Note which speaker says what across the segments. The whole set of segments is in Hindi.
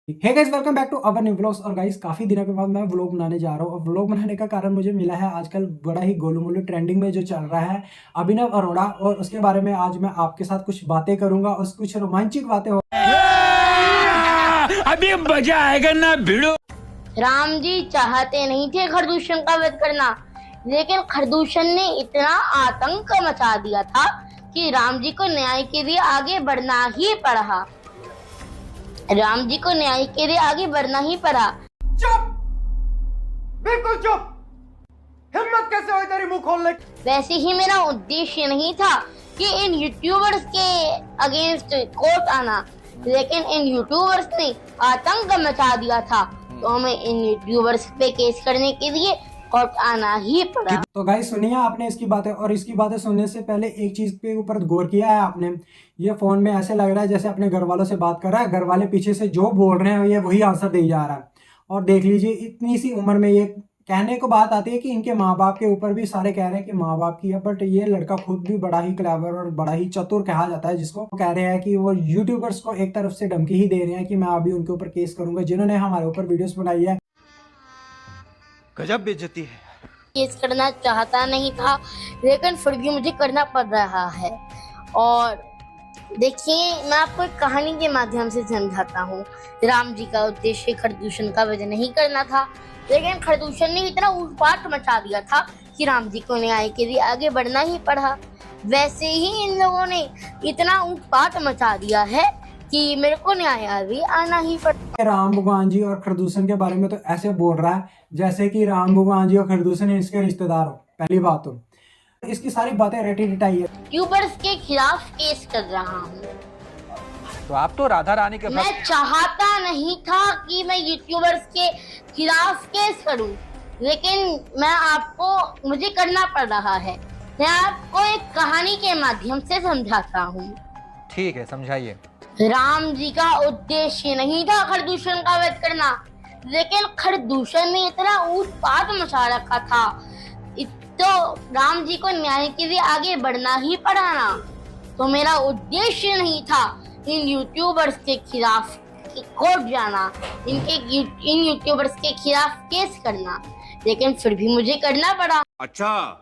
Speaker 1: Hey guys, welcome back to our new vlogs. और गाइस, काफ़ी दिनों के बाद मैं व्लॉग बनाने जा रहा हूँ। और व्लॉग बनाने का कारण मुझे मिला है आजकल बड़ा ही गोलू मोलू ट्रेंडिंग में जो चल रहा है अभिनव अरोड़ा, और उसके बारे में आज मैं आपके साथ कुछ बातें करूंगा और कुछ रोमांचक बातें हो।
Speaker 2: अभी मजा आएगा ना भिड़ो।
Speaker 3: राम जी चाहते नहीं थे खरदूषण का वध करना, लेकिन खरदूषण ने इतना आतंक मचा दिया था कि राम जी को न्याय के लिए आगे बढ़ना ही पड़ा। राम जी को न्याय के लिए आगे बढ़ना ही पड़ा।
Speaker 4: चुप, बिल्कुल चुप। हिम्मत कैसे हुई तेरी मुंह खोलने की?
Speaker 3: वैसे ही मेरा उद्देश्य नहीं था कि इन यूट्यूबर्स के अगेंस्ट कोर्ट आना, लेकिन इन यूट्यूबर्स ने आतंक मचा दिया था, तो हमें इन यूट्यूबर्स पे केस करने के लिए कोर्ट आना ही पड़ा।
Speaker 1: तो गाइस, सुनिए आपने इसकी बातें, और इसकी बातें सुनने से पहले एक चीज के ऊपर गौर किया है आपने? ये फोन में ऐसे लग रहा है जैसे अपने घर वालों से बात कर रहा है, घर वाले पीछे से जो बोल रहे हैं ये वही आंसर दे जा रहा है। और देख लीजिए, इतनी सी उम्र में ये कहने को बात आती है कि इनके माँ बाप के ऊपर भी सारे कह रहे हैं कि माँ बाप की है, बट ये लड़का खुद भी बड़ा ही क्लेवर और बड़ा ही चतुर कहा जाता है, जिसको कह रहे हैं कि वो यूट्यूबर्स को एक तरफ से धमकी ही दे रहे हैं कि मैं अभी उनके ऊपर केस करूंगा जिन्होंने हमारे ऊपर वीडियोस बनाई है।
Speaker 4: गजब बेइज्जती है।
Speaker 3: केस करना चाहता नहीं था, लेकिन फिर भी मुझे करना पड़ रहा है। और देखिए, मैं आपको एक कहानी के माध्यम से समझाता हूँ। राम जी का उद्देश्य खरदूषण का वध नहीं करना था, लेकिन खरदूषण ने इतना उत्पात मचा दिया था कि राम जी को न्याय के लिए आगे बढ़ना ही पड़ा। वैसे ही इन लोगों ने इतना उत्पात मचा दिया है कि मेरे को न्याय भी आना ही पड़ा।
Speaker 1: राम भगवान जी और खरदूषण के बारे में तो ऐसे बोल रहा है जैसे कि राम भगवान जी और खरदूषण इसके रिश्तेदार हो। पहली बात तो इसकी सारी बातें रटी रटाई है।
Speaker 3: यूट्यूबर्स के खिलाफ केस कर रहा हूँ।
Speaker 4: तो आप तो राधा रानी के
Speaker 3: मैं चाहता नहीं था कि मैं यूट्यूबर्स के खिलाफ केस करूं, लेकिन मुझे करना पड़ रहा है। मैं आपको एक कहानी के माध्यम से समझाता हूँ।
Speaker 4: ठीक है, समझाइए।
Speaker 3: राम जी का उद्देश्य नहीं था खरदूषण का वध करना, लेकिन खरदूषण ने इतना उत्पात मचा रखा था, तो राम जी को न्याय के लिए आगे बढ़ना ही पड़ा ना। तो मेरा उद्देश्य नहीं था इन यूट्यूबर्स के खिलाफ कोर्ट जाना, इन यूट्यूबर्स के खिलाफ केस करना, लेकिन फिर भी मुझे करना पड़ा।
Speaker 2: अच्छा,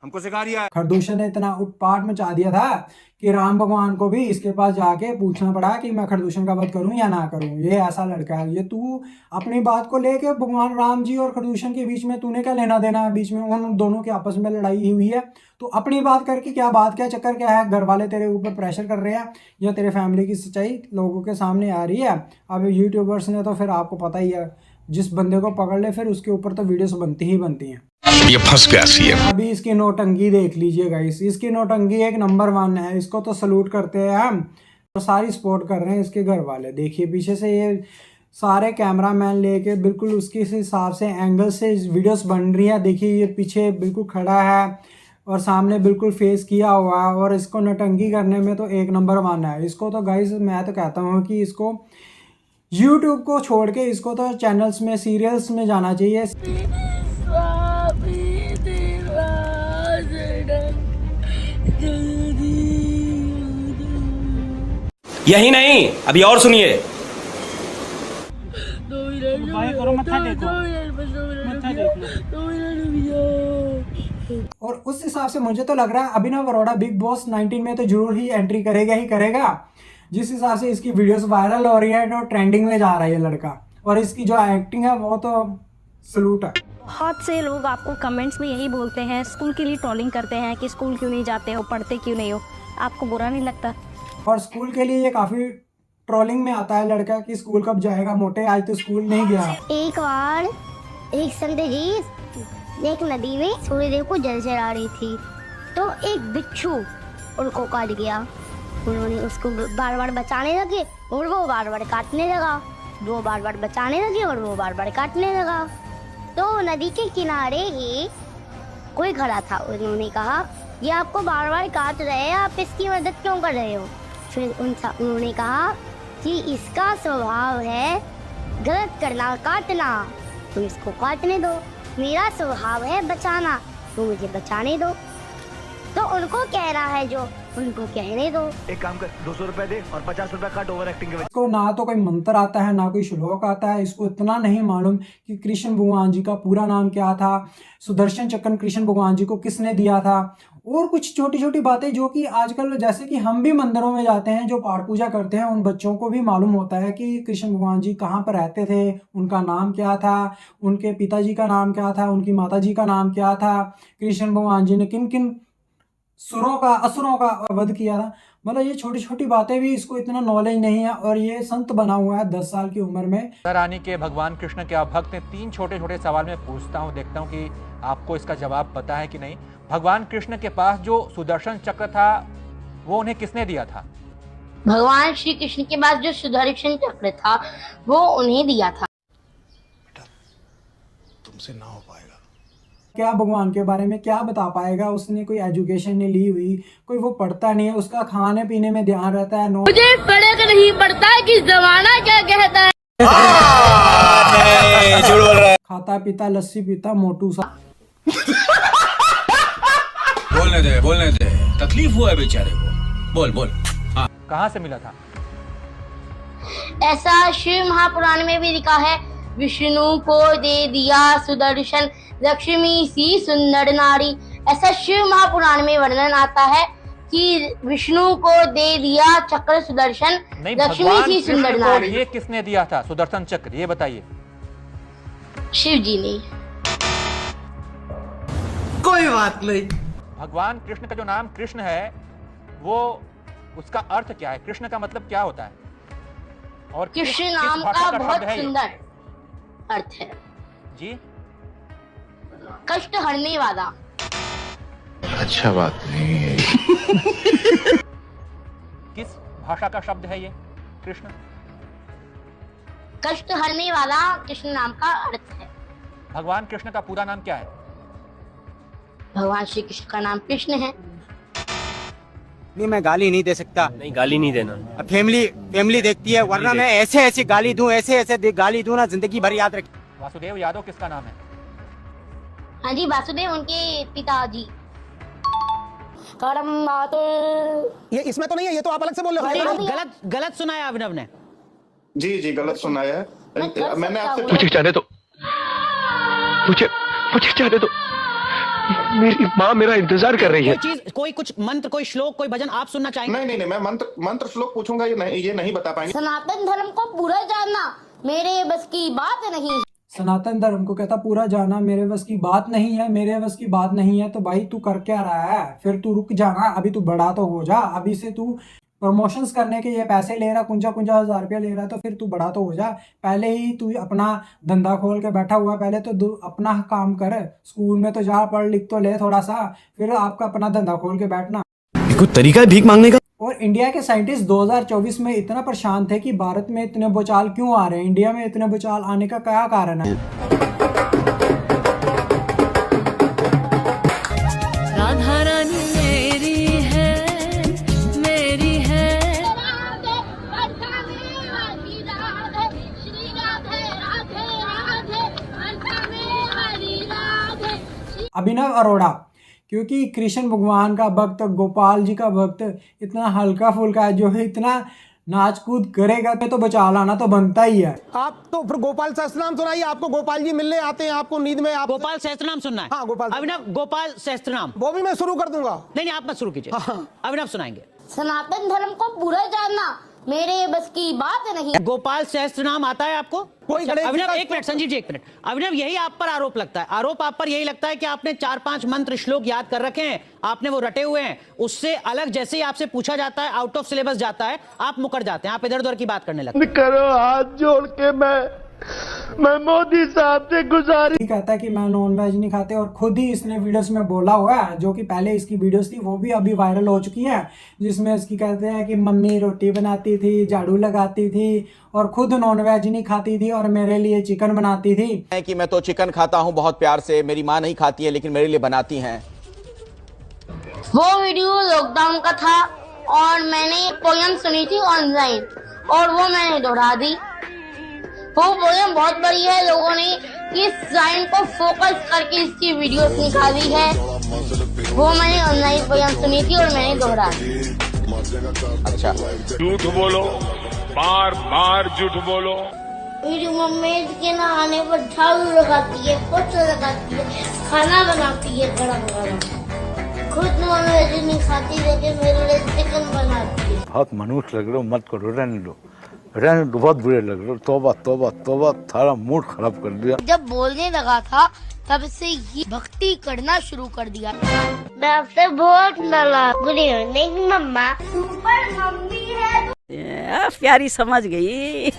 Speaker 2: हमको सिखा रिया है।
Speaker 1: खरदूषण ने इतना उत्पात मचा दिया था कि राम भगवान को भी इसके पास जाके पूछना पड़ा कि मैं खरदूषण का वध करूं या ना करूं। ये ऐसा लड़का है। ये तू अपनी बात को लेके भगवान राम जी और खरदूषण के बीच में तूने क्या लेना देना है? बीच में उन दोनों के आपस में लड़ाई हुई है, तो अपनी बात करके क्या बात, क्या चक्कर क्या है? घर वाले तेरे ऊपर प्रेशर कर रहे हैं या तेरे फैमिली की सच्चाई लोगों के सामने आ रही है? अब यूट्यूबर्स ने तो फिर आपको पता ही है, जिस बंदे को पकड़ ले फिर उसके ऊपर तो वीडियोस बनती ही बनती हैं।
Speaker 2: ये फंस गया सीएम।
Speaker 1: अभी इसकी नौटंकी देख लीजिए गाइस, इसकी नौटंकी एक नंबर 1 है। इसको तो सलूट करते हैं हम, और सारी सपोर्ट कर रहे हैं इसके घर वाले। देखिए पीछे से ये सारे कैमरामैन लेके बिल्कुल उसके हिसाब से एंगल से वीडियोस बन रही है। देखिए ये पीछे बिल्कुल खड़ा है और सामने बिल्कुल फेस किया हुआ है, और इसको नौटंकी करने में तो एक नंबर 1 है। इसको तो गाइस मैं तो कहता हूँ कि इसको यूट्यूब को छोड़ के इसको तो चैनल्स में, सीरियल्स में जाना चाहिए।
Speaker 5: यही नहीं, अभी और सुनिए।
Speaker 1: और उस हिसाब से मुझे तो लग रहा है अभिनव अरोड़ा बिग बॉस 19 में तो जरूर ही एंट्री करेगा ही करेगा। जिस हिसाब से इसकी वीडियोस वायरल हो रही है तो ट्रेंडिंग में जा रहा है ये लड़का, और इसकी जो एक्टिंग है वो तो सलूट है।
Speaker 6: बहुत से लोग आपको कमेंट्स में यही बोलते हैं, स्कूल के लिए ट्रोलिंग करते हैं कि स्कूल क्यों नहीं जाते हो, पढ़ते क्यों नहीं हो। आपको बुरा नहीं लगता?
Speaker 1: और स्कूल के लिए ये काफ़ी ट्रोलिंग में आता है लड़का कि स्कूल कब जाएगा मोटे, आज तो स्कूल नहीं गया।
Speaker 7: एक बार एक संत जी एक नदी में सूर्यदेव को जल चढ़ा रही थी, तो एक बिच्छू उनको काट गया। उन्होंने उसको बार बार बचाने लगे और वो बार बार काटने लगा, वो बार बार बचाने लगे और वो बार बार काटने लगा। तो नदी के किनारे ही कोई खड़ा था। उन्होंने कहा, ये आपको बार बार काट रहे हैं, आप इसकी मदद क्यों कर रहे हो? फिर उन्होंने कहा कि इसका स्वभाव है गलत करना, काटना, तो इसको काटने दो। मेरा स्वभाव है बचाना, तो मुझे बचाने दो। तो उनको कह रहा है जो उनको कहने दो।
Speaker 4: एक काम कर, 200 रुपए दे और 50 रुपए काट ओवर एक्टिंग के वजह।
Speaker 1: इसको ना तो कोई मंत्र आता है ना कोई श्लोक आता है, इसको इतना नहीं मालूम कि कृष्ण भगवान जी का पूरा नाम क्या था, सुदर्शन चक्र कृष्ण भगवान जी को किसने दिया था, और कुछ छोटी छोटी बातें जो कि आजकल जैसे कि हम भी मंदिरों में जाते हैं, जो पाठ पूजा करते हैं, उन बच्चों को भी मालूम होता है कि कृष्ण भगवान जी कहाँ पर रहते थे, उनका नाम क्या था, उनके पिताजी का नाम क्या था, उनकी माताजी का नाम क्या था, कृष्ण भगवान जी ने किन किन असुरों का वध किया था। मतलब ये छोटी छोटी बातें भी इसको इतना नॉलेज नहीं है, और ये संत बना हुआ है 10 साल की उम्र में।
Speaker 8: रानी के भगवान कृष्ण के आप भक्त हैं, 3 छोटे छोटे सवाल मैं पूछता हूं, देखता हूं कि आपको इसका जवाब पता है कि नहीं। भगवान कृष्ण के पास जो सुदर्शन चक्र था वो उन्हें किसने दिया था?
Speaker 3: भगवान श्री कृष्ण के पास जो सुदर्शन चक्र था वो उन्हें दिया था।
Speaker 2: तुमसे ना हो पाएगा।
Speaker 1: क्या भगवान के बारे में क्या बता पाएगा, उसने कोई एजुकेशन नहीं ली हुई, कोई वो पढ़ता नहीं है, उसका खाने पीने में ध्यान रहता है।
Speaker 3: मुझे फर्क नहीं पड़ता कि जमाना क्या कहता है।
Speaker 1: खाता पीता लस्सी पीता मोटू सा।
Speaker 2: बोलने दे, तकलीफ हुआ है बेचारे को। बोल। हाँ।
Speaker 8: कहाँ से मिला था?
Speaker 3: ऐसा शिव महापुराण में भी लिखा है, विष्णु को दे दिया सुदर्शन लक्ष्मी सी सुंदर नारी। ऐसा शिव महापुराण में वर्णन आता है कि विष्णु को दे दिया चक्र सुदर्शन लक्ष्मी सी सुंदर नारी।
Speaker 8: ये किसने दिया था सुदर्शन चक्र, ये बताइए।
Speaker 3: शिव जी ने।
Speaker 4: कोई बात नहीं।
Speaker 8: भगवान कृष्ण का जो नाम कृष्ण है वो उसका अर्थ क्या है? कृष्ण का मतलब क्या होता है? और
Speaker 3: कृष्ण
Speaker 8: किस
Speaker 3: नाम
Speaker 8: भाषा
Speaker 3: का बहुत
Speaker 8: शब्द है ये?
Speaker 3: सुंदर अर्थ है,
Speaker 8: जी,
Speaker 3: कष्ट हरने वाला।
Speaker 2: अच्छा बात नहीं है।
Speaker 8: किस भाषा का शब्द है ये कृष्ण?
Speaker 3: कष्ट हरने वाला कृष्ण नाम का अर्थ है।
Speaker 8: भगवान कृष्ण का पूरा नाम क्या है?
Speaker 3: भगवान श्री कृष्ण का नाम कृष्ण है।
Speaker 9: नहीं, मैं गाली नहीं दे सकता।
Speaker 5: नहीं, गाली नहीं देना।
Speaker 9: फैमिली देखती है, वरना मैं ऐसे गाली दूं, ऐसे गाली दूं ना, जिंदगी भर याद रख।
Speaker 8: वासुदेव यादव किसका नाम है?
Speaker 3: हाँ जी, वासुदेव उनके पिताजी।
Speaker 9: ये इसमें तो नहीं है, ये तो आप अलग से बोल रहे हो। गलत सुना है अभिनव ने।
Speaker 10: जी गलत सुना है। मैंने आपसे
Speaker 2: मुझे जाने दो, मुझे जाने दो। मेरी माँ मेरा इंतजार कर रही है।
Speaker 9: कोई चीज, कोई कुछ मंत्र, कोई श्लोक, कोई भजन आप सुनना चाहेंगे?
Speaker 10: नहीं, मैं मंत्र श्लोक पूछूंगा, ये नहीं बता पाएंगे।
Speaker 3: सनातन धर्म को पूरा जानना मेरे बस की बात नहीं।
Speaker 1: सनातन धर्म को कहता पूरा जाना मेरे बस की बात नहीं है, मेरे बस की बात नहीं है। तो भाई तू कर क्या रहा है? फिर तू रुक जाना, अभी तू बड़ा तो हो जा। अभी से तू प्रमोशंस करने के ये पैसे ले रहा, कुंजा 1000 रुपया ले रहा, तो फिर तू बड़ा तो हो जा। पहले ही तू अपना धंधा खोल के बैठा हुआ, पहले तो अपना काम कर। स्कूल में तो जा, पढ़ लिख तो ले थोड़ा सा, फिर आपका अपना धंधा खोल के बैठना।
Speaker 5: कोई तरीका है भीख मांगने का?
Speaker 1: और इंडिया के साइंटिस्ट 2024 में इतना परेशान थे कि भारत में इतने भूचाल क्यों आ रहे हैं, इंडिया में इतने भूचाल आने का क्या कारण है।
Speaker 11: राधा रानी मेरी है, मेरी है।
Speaker 1: अभिनव अरोड़ा, क्योंकि कृष्ण भगवान का भक्त, गोपाल जी का भक्त इतना हल्का फुल्का है, जो है इतना नाच कूद करेगा तो बचाल आना तो बनता ही है।
Speaker 9: आप तो फिर गोपाल सहस्त्रनाम सुनाइए। आपको गोपाल जी मिलने आते हैं, आपको नींद में आप गोपाल सहस्त्रनाम सुनना है? हाँ, गोपाल अभिनव गोपाल सहस्त्रनाम वो भी मैं शुरू कर दूंगा। नहीं, आप मत शुरू कीजिए। हाँ। अभिनव सुनाएंगे।
Speaker 3: सनातन धर्म को पूरा जानना मेरे बस की बात नहीं।
Speaker 9: गोपाल सहस्त्रनाम आता है आपको? कोई अभिनव, एक मिनट संजीव जी, एक मिनट। अभिनव, यही आप पर आरोप लगता है, आप पर यही लगता है कि आपने 4-5 मंत्र श्लोक याद कर रखे हैं, आपने वो रटे हुए हैं, उससे अलग जैसे ही आपसे पूछा जाता है, आउट ऑफ सिलेबस जाता है, आप मुकर जाते हैं, आप इधर उधर की बात करने लगते हैं।
Speaker 4: करो हाथ जोड़ के मैं मोदी साहब से गुजारिश।
Speaker 1: कहता है कि मैं नॉन वेज नहीं खाते, और खुद ही इसने वीडियोस में बोला हुआ है, जो कि पहले इसकी वीडियोस थी वो भी अभी वायरल हो चुकी हैं, जिसमें इसकी कहते हैं कि मम्मी रोटी बनाती थी, झाड़ू लगाती थी, और खुद नॉन वेज नहीं खाती थी, और मेरे लिए चिकन बनाती थी।
Speaker 9: कि मैं तो चिकन खाता हूं बहुत प्यार से, मेरी माँ नहीं खाती है लेकिन मेरे लिए बनाती हैं।
Speaker 3: वो वीडियो लॉकडाउन का था, और मैंने पोयम सुनी थी ऑनलाइन, और वो मैंने दोहरा दी। वो वॉल्यूम बहुत बड़ी है, लोगों ने इस लाइन को फोकस करके इसकी वीडियोस निकाली है, वो मैंने ऑनलाइन वॉल्यूम सुनी थी और मैंने दोहरा दी।
Speaker 12: अच्छा,
Speaker 13: झूठ बोलो, बार बार झूठ बोलो।
Speaker 3: मेरी मम्मी के नहाने पर झाड़ू लगाती है, पोछा लगाती है, खाना बनाती है गरम गरम, खुद नॉनवेज नहीं खाती लेकिन मेरे लिए चिकन बनाती है।
Speaker 14: बहुत मनुष्य लग रहे हो, मत करो, रहने दो, बहुत बुरे लग रहे हो। तौबा तौबा तौबा, थारा मूड खराब कर दिया।
Speaker 3: जब बोलने लगा था तब से ये भक्ति करना शुरू कर दिया। मैं आपसे बहुत नाराज, गुड इवनिंग मम्मा। सुपर मम्मी है,
Speaker 15: प्यारी समझ गई।